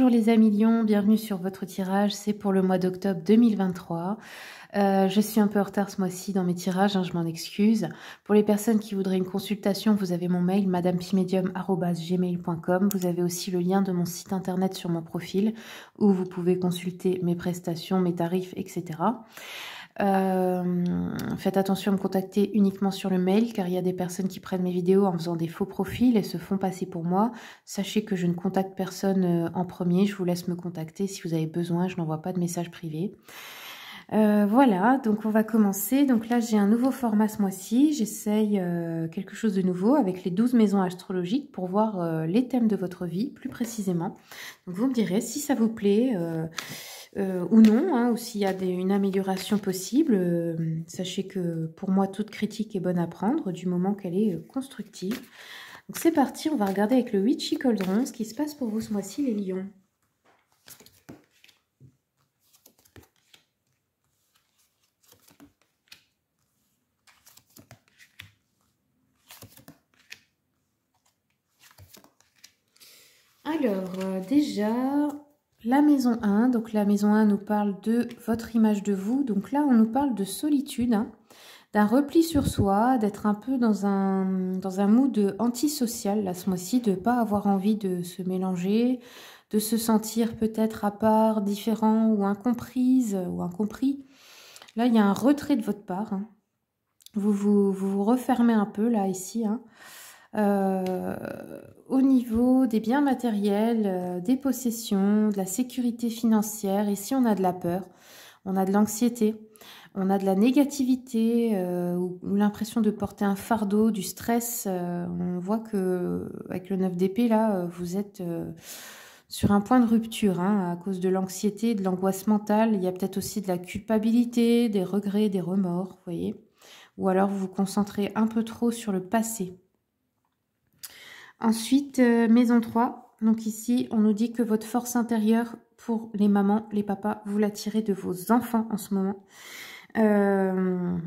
Bonjour les amis lions, bienvenue sur votre tirage, c'est pour le mois d'octobre 2023. Je suis un peu en retard ce mois-ci dans mes tirages, je m'en excuse. Pour les personnes qui voudraient une consultation, vous avez mon mail madamepimedium@gmail.com. Vous avez aussi le lien de mon site internet sur mon profil où vous pouvez consulter mes prestations, mes tarifs, etc. Faites attention à me contacter uniquement sur le mail car il y a des personnes qui prennent mes vidéos en faisant des faux profils et se font passer pour moi. Sachez que je ne contacte personne en premier, je vous laisse me contacter si vous avez besoin, je n'envoie pas de messages privés. Voilà, donc on va commencer. Donc là j'ai un nouveau format ce mois-ci, j'essaye quelque chose de nouveau avec les 12 maisons astrologiques pour voir les thèmes de votre vie plus précisément. Donc vous me direz si ça vous plaît ou non, hein, ou s'il y a une amélioration possible. Sachez que pour moi toute critique est bonne à prendre du moment qu'elle est constructive. Donc c'est parti, on va regarder avec le Witchy Cauldron ce qui se passe pour vous ce mois-ci les lions. Alors, déjà, la maison 1. Donc, la maison 1 nous parle de votre image de vous. Donc là, on nous parle de solitude, hein, d'un repli sur soi, d'être un peu dans un mood antisocial, là, ce mois-ci, de ne pas avoir envie de se mélanger, de se sentir peut-être à part, différent ou incomprise ou incompris. Là, il y a un retrait de votre part. Hein. Vous refermez un peu, là, ici, hein. Au niveau des biens matériels, des possessions, de la sécurité financière. Ici, on a de la peur, on a de l'anxiété, on a de la négativité ou l'impression de porter un fardeau, du stress. On voit que avec le 9 d'épée, là, vous êtes sur un point de rupture hein, à cause de l'anxiété, de l'angoisse mentale. Il y a peut-être aussi de la culpabilité, des regrets, des remords, vous voyez. Ou alors vous vous concentrez un peu trop sur le passé. Ensuite, maison 3. Donc ici, on nous dit que votre force intérieure pour les mamans, les papas, vous la tirez de vos enfants en ce moment. Il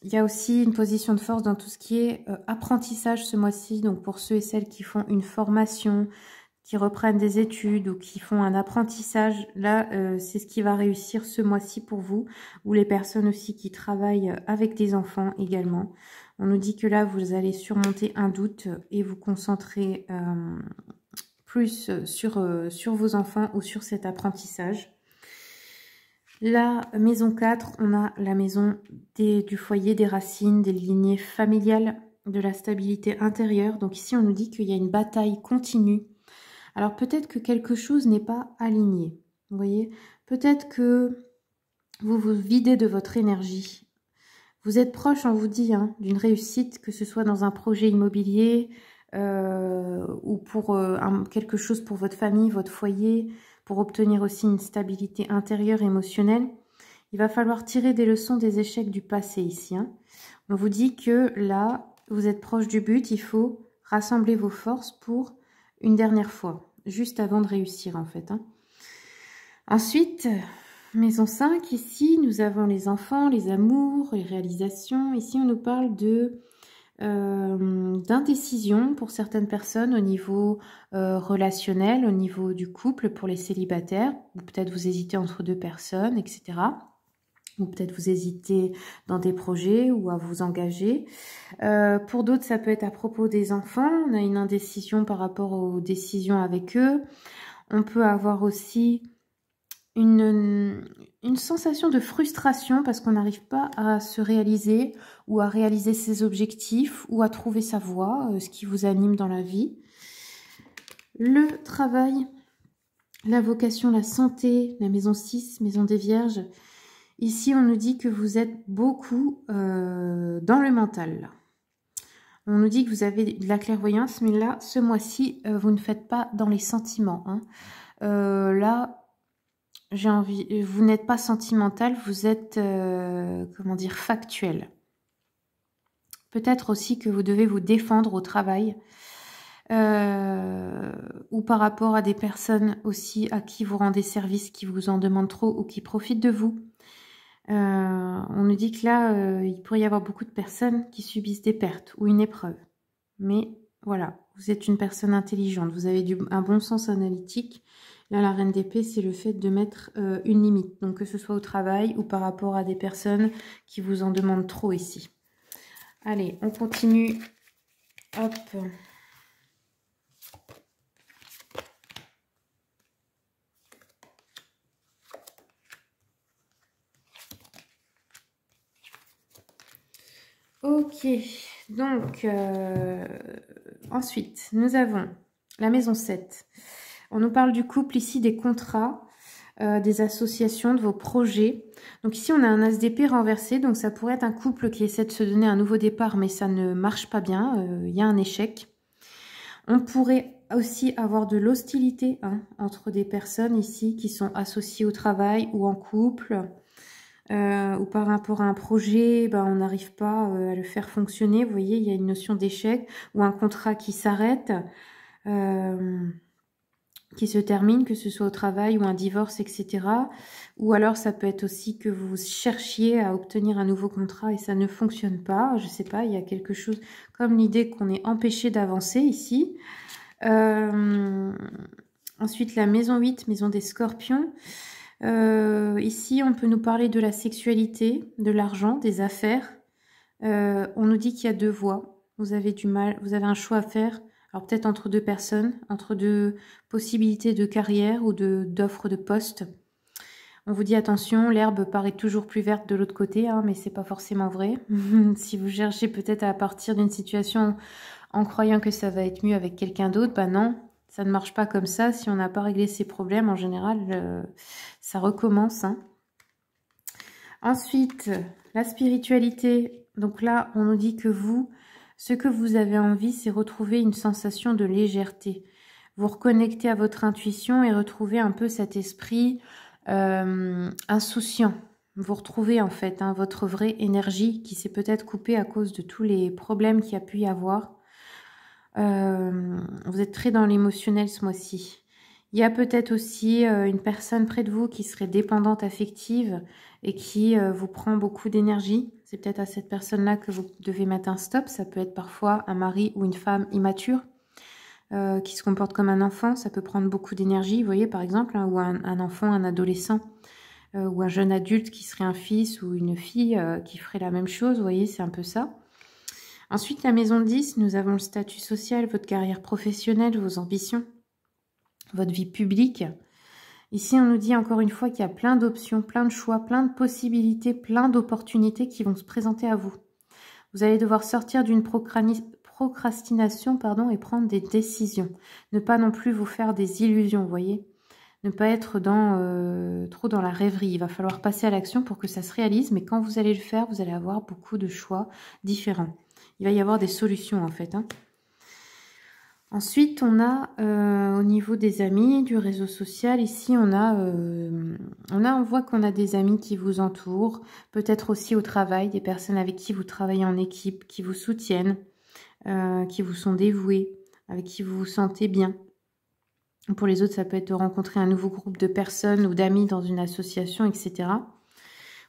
y a aussi une position de force dans tout ce qui est apprentissage ce mois-ci. Donc pour ceux et celles qui font une formation, qui reprennent des études ou qui font un apprentissage, là, c'est ce qui va réussir ce mois-ci pour vous. Ou les personnes aussi qui travaillent avec des enfants également. On nous dit que là, vous allez surmonter un doute et vous concentrer plus sur vos enfants ou sur cet apprentissage. La maison 4, on a la maison du foyer, des racines, des lignées familiales, de la stabilité intérieure. Donc ici, on nous dit qu'il y a une bataille continue. Alors peut-être que quelque chose n'est pas aligné. Vous voyez, peut-être que vous vous videz de votre énergie. Vous êtes proche, on vous dit, hein, d'une réussite, que ce soit dans un projet immobilier ou pour quelque chose pour votre famille, votre foyer, pour obtenir aussi une stabilité intérieure, émotionnelle. Il va falloir tirer des leçons des échecs du passé ici. Hein. On vous dit que là, vous êtes proche du but, il faut rassembler vos forces pour une dernière fois, juste avant de réussir en fait. Hein. Ensuite... Maison 5, ici, nous avons les enfants, les amours, les réalisations. Ici, on nous parle d'indécision pour certaines personnes au niveau relationnel, au niveau du couple pour les célibataires. Ou peut-être vous hésitez entre deux personnes, etc. Ou peut-être vous hésitez dans des projets ou à vous engager. Pour d'autres, ça peut être à propos des enfants. On a une indécision par rapport aux décisions avec eux. On peut avoir aussi... Une sensation de frustration parce qu'on n'arrive pas à se réaliser ou à réaliser ses objectifs ou à trouver sa voie, ce qui vous anime dans la vie. Le travail, la vocation, la santé, la maison 6, maison des vierges. Ici, on nous dit que vous êtes beaucoup dans le mental. On nous dit que vous avez de la clairvoyance, mais là, ce mois-ci, vous ne faites pas dans les sentiments. Hein. Là... J'ai envie, vous n'êtes pas sentimental, vous êtes, comment dire, factuel. Peut-être aussi que vous devez vous défendre au travail ou par rapport à des personnes aussi à qui vous rendez service, qui vous en demandent trop ou qui profitent de vous. On nous dit que là, il pourrait y avoir beaucoup de personnes qui subissent des pertes ou une épreuve. Mais voilà, vous êtes une personne intelligente, vous avez un bon sens analytique Là, la reine d'épée, c'est le fait de mettre une limite. Donc, que ce soit au travail ou par rapport à des personnes qui vous en demandent trop ici. Allez, on continue. Hop. Ok, donc ensuite, nous avons la maison 7. On nous parle du couple ici, des contrats, des associations, de vos projets. Donc ici, on a un as d'épée renversé, donc ça pourrait être un couple qui essaie de se donner un nouveau départ, mais ça ne marche pas bien, il y a un échec. On pourrait aussi avoir de l'hostilité entre des personnes ici qui sont associées au travail ou en couple. Ou par rapport à un projet, on n'arrive pas à le faire fonctionner. Vous voyez, il y a une notion d'échec ou un contrat qui s'arrête, qui se termine, que ce soit au travail ou un divorce, etc. Ou alors, ça peut être aussi que vous cherchiez à obtenir un nouveau contrat et ça ne fonctionne pas. Je ne sais pas, il y a quelque chose comme l'idée qu'on est empêché d'avancer ici. Ensuite, la maison 8, maison des scorpions. Ici, on peut nous parler de la sexualité, de l'argent, des affaires. On nous dit qu'il y a deux voies. Vous avez du mal, vous avez un choix à faire. Alors peut-être entre deux personnes, entre deux possibilités de carrière ou d'offres de poste. On vous dit attention, l'herbe paraît toujours plus verte de l'autre côté, mais c'est pas forcément vrai. Si vous cherchez peut-être à partir d'une situation en croyant que ça va être mieux avec quelqu'un d'autre, non. Ça ne marche pas comme ça. Si on n'a pas réglé ses problèmes, en général, ça recommence. Ensuite, la spiritualité. Donc là, on nous dit que vous, ce que vous avez envie, c'est retrouver une sensation de légèreté. Vous reconnecter à votre intuition et retrouver un peu cet esprit insouciant. Vous retrouvez en fait votre vraie énergie qui s'est peut-être coupée à cause de tous les problèmes qu'il y a pu y avoir. Vous êtes très dans l'émotionnel ce mois-ci. Il y a peut-être aussi une personne près de vous qui serait dépendante affective et qui vous prend beaucoup d'énergie. C'est peut-être à cette personne-là que vous devez mettre un stop. Ça peut être parfois un mari ou une femme immature qui se comporte comme un enfant. Ça peut prendre beaucoup d'énergie, vous voyez, par exemple, ou un enfant, un adolescent ou un jeune adulte qui serait un fils ou une fille qui ferait la même chose. Vous voyez, c'est un peu ça. Ensuite, la maison 10, nous avons le statut social, votre carrière professionnelle, vos ambitions, votre vie publique. Ici, on nous dit encore une fois qu'il y a plein d'options, plein de choix, plein de possibilités, plein d'opportunités qui vont se présenter à vous. Vous allez devoir sortir d'une procrastination et prendre des décisions. Ne pas non plus vous faire des illusions, vous voyez. Ne pas être trop dans la rêverie. Il va falloir passer à l'action pour que ça se réalise, mais quand vous allez le faire, vous allez avoir beaucoup de choix différents. Il va y avoir des solutions en fait. Ensuite, on a au niveau des amis, du réseau social, ici on voit qu'on a des amis qui vous entourent, peut-être aussi au travail, des personnes avec qui vous travaillez en équipe, qui vous soutiennent, qui vous sont dévoués, avec qui vous vous sentez bien. Pour les autres, ça peut être de rencontrer un nouveau groupe de personnes ou d'amis dans une association, etc.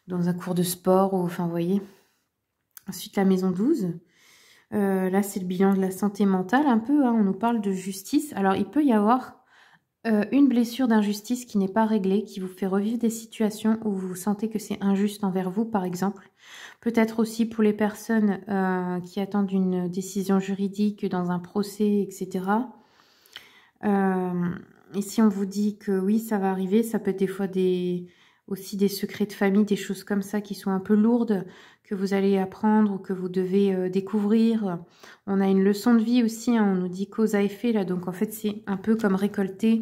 Dans un cours de sport, ou enfin, vous voyez. Ensuite, la maison 12. Là, c'est le bilan de la santé mentale un peu. On nous parle de justice. Alors, il peut y avoir une blessure d'injustice qui n'est pas réglée, qui vous fait revivre des situations où vous sentez que c'est injuste envers vous, par exemple. Peut-être aussi pour les personnes qui attendent une décision juridique dans un procès, etc. Ici, on vous dit que oui, ça va arriver. Ça peut être des fois aussi des secrets de famille, des choses comme ça qui sont un peu lourdes, que vous allez apprendre ou que vous devez découvrir. On a une leçon de vie aussi, on nous dit cause à effet, là. Donc, en fait, c'est un peu comme récolter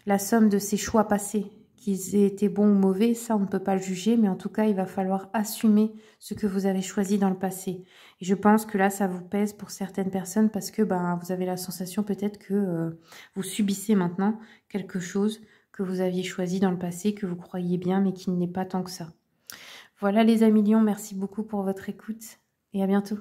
la somme de ses choix passés. Qu'ils aient été bons ou mauvais, ça, on ne peut pas le juger, mais en tout cas, il va falloir assumer ce que vous avez choisi dans le passé. Et je pense que là, ça vous pèse pour certaines personnes parce que vous avez la sensation peut-être que vous subissez maintenant quelque chose que vous aviez choisi dans le passé, que vous croyez bien, mais qui n'est pas tant que ça. Voilà les amis lions, merci beaucoup pour votre écoute et à bientôt.